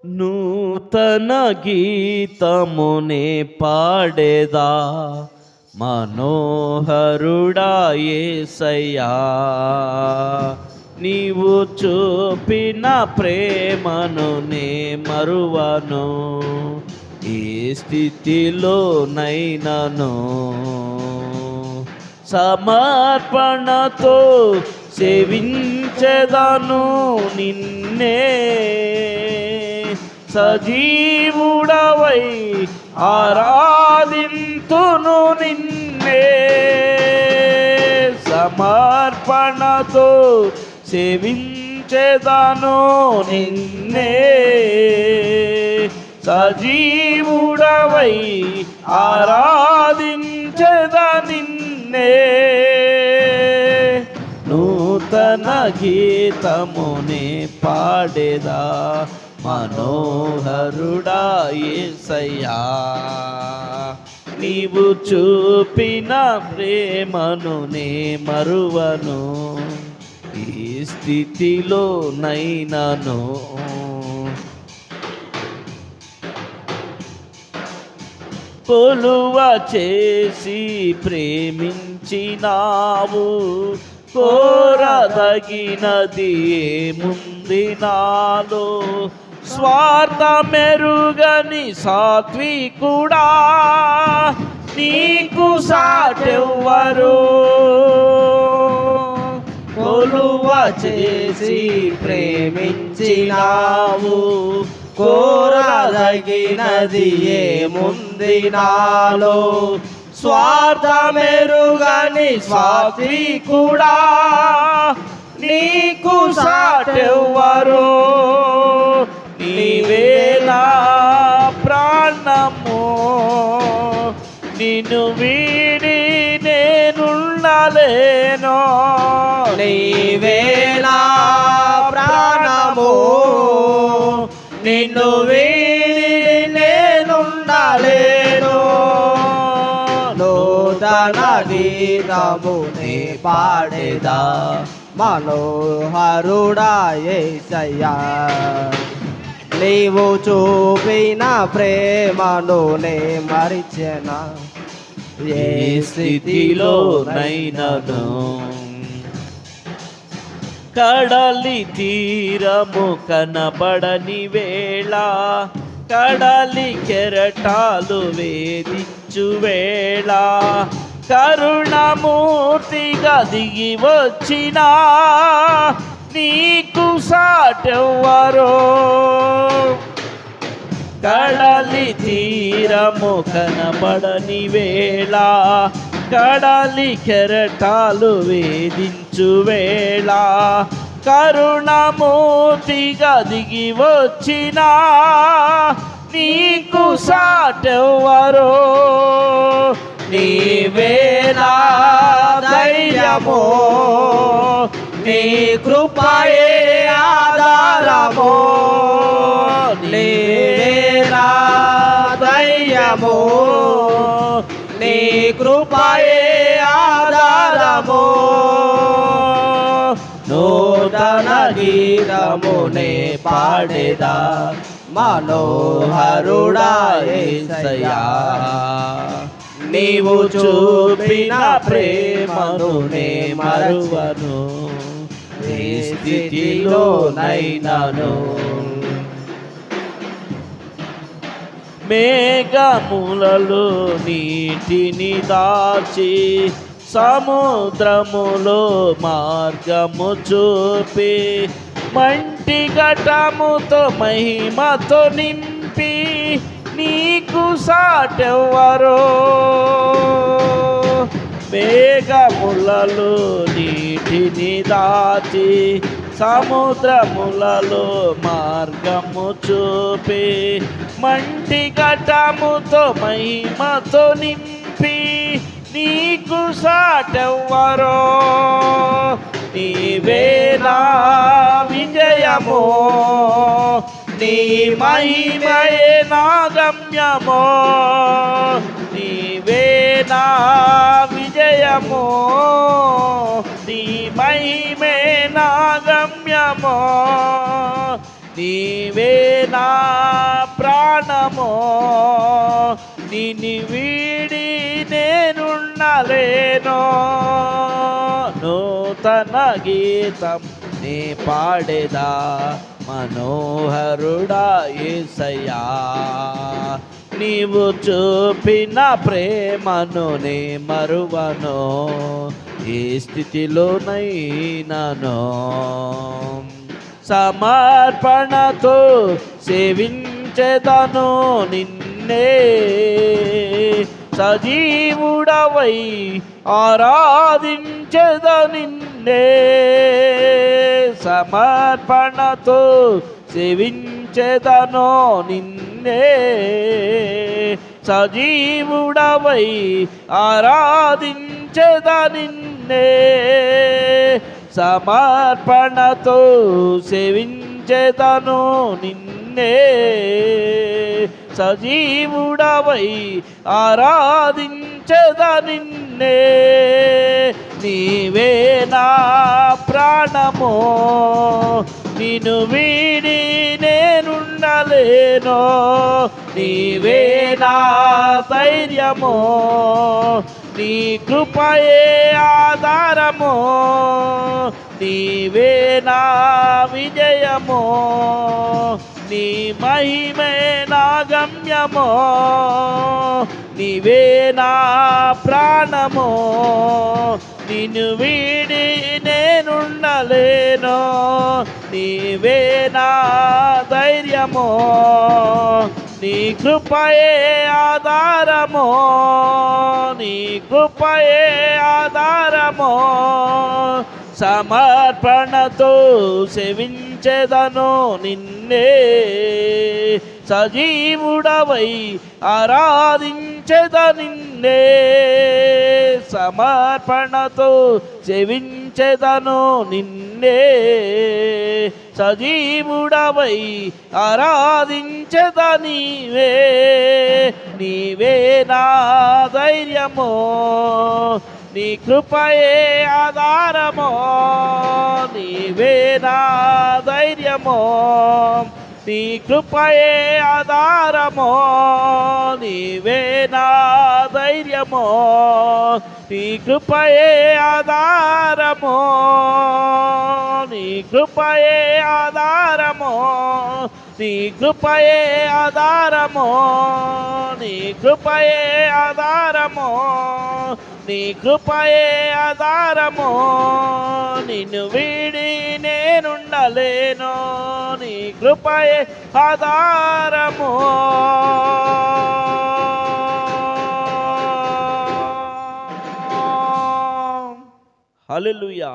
నూతన గీతమునే పాడేదా మనోహరుడా యేసయ్యా, నీవు చూపిన ప్రేమను నే మరువను, ఈ స్థితిలో నైనను సమర్పణతో సేవించెదను నిన్నే, సజీవుడవై ఆరాధింతును నిన్నే, సమర్పణతో సేవించెదను నిన్నే, సజీవుడవై ఆరాధించెద నిన్నే, నూతన గీతమునే పాడేదా మనోహరుడా యేసయ్యా, నీవు చూపిన ప్రేమను నే మరువను, ఈ స్థితిలో నైనను కొలువ చేసి ప్రేమించినావు, కోరదగినది ఏముంది నాలో, స్వార్థ మెరుగని సాత్వికుడా నీకు సాటెవ్వరు, కొలువ చేసి ప్రేమించినావు, కోరదగినది ఏముంది నాలో, స్వార్థ మెరుగని సాత్వికుడా నీకు సాటెవ్వరు, నీవే నా ప్రాణము, నిన్ను వీడి నేనుండలేను, నీవే నా ప్రాణము, నిన్ను వీడి నేనుండలేను, నూతన గీతమునే పాడేదా మనోహరుడా యేసయ్యా, నీవు చూపిన ప్రేమను నే మరిచెనా, ఏ స్థితిలో నైనను కడలి తీరము కనబడని వేళ, కడలి కెరటాలు వేధించు వేళ, కరుణమూర్తిగా దిగి వచ్చినా నీకు సాటెవ్వరో, కడలి తీరము కనబడని వేళ, కడలి కెరటాలు వేధించు వేళ, కరుణమూర్తిగా దిగి వచ్చినా నీకు సాటెవ్వరో, నీవే నా ధైర్యము, నీ కృపయే ఆధారము, నీవే నా ధైర్యము, నీ కృపయే ఆధారము, నూతన గీతమునే పాడేదా మనోహరుడా యేసయ్యా, నీవు చూపిన ప్రేమను నే మరువను, ఈ స్థితిలో నైనను మేఘములలో నీటిని దాచి, సముద్రములో మార్గము చూపి, మంటి ఘటముతో మహిమతో నింపి నీకు సాటెవ్వరో, మేఘములలో నీటిని దాచి, సముద్రములలో మార్గము చూపి, మంటి ఘటముతో మహిమతో నింపి నీకు సాటెవ్వరో, నీవే నా విజయము, నీ మహిమయే నా గమ్యము, నీవే నా విజయము, నీ మహిమే నా గమ్యము, నీవే నా ప్రాణము, నిన్ను వీడి నేనుండలేను. నూతన గీతం నీ పాడేదా, మనోహరుడా యేసయ్యా. నీవు చూపిన ప్రేమను నే మరువను, ఏ స్థితిలోనైనాను. సమర్పణతో సేవించెదను నిన్నే, సజీవుడవై ఆరాధించెద నిన్నే. సమర్పణతో సేవించెదను నిన్నే, సజీవుడవై ఆరాధించెద నిన్నే. సమర్పణతో సేవించెదను నిన్నే, సజీవుడవై ఆరాధించెద నిన్నే. నీవే నా ప్రాణము, నిన్ను వీడి నేనుండలేను. నీవే నా ధైర్యము, నీ కృపయే ఆధారము. నీవే నా విజయము, నీ మహిమే నా గమ్యము. నీవే నా ప్రాణము, నిన్ను వీడి నేనుండలేను. నీవే నా ధైర్యము, నీ కృపయే ఆధారము. నీ కృపయే ఆధారము. సమర్పణతో సేవించెదను నిన్నే, సజీవుడవై ఆరాధించెద నిన్నే. సమర్పణతో సేవించెదను నిన్నే, సజీవుడవై ఆరాధించెద నీవే. నీవే నా ధైర్యము, నీ కృపయే ఆధారము. నీవే నా ధైర్యము, నీ కృపయే ఆధారము. నీవే నా ధైర్యము, నీ కృపయే ఆధారము. నీ కృపయే ఆధారము, నీ కృపయే ఆధారము. నీ కృపయే ఆధారము, నీ కృపయే ఆధారము. నిన్ను వీడి నేనుండలేను, నీ కృపయే ఆధారము. హల్లెలూయా.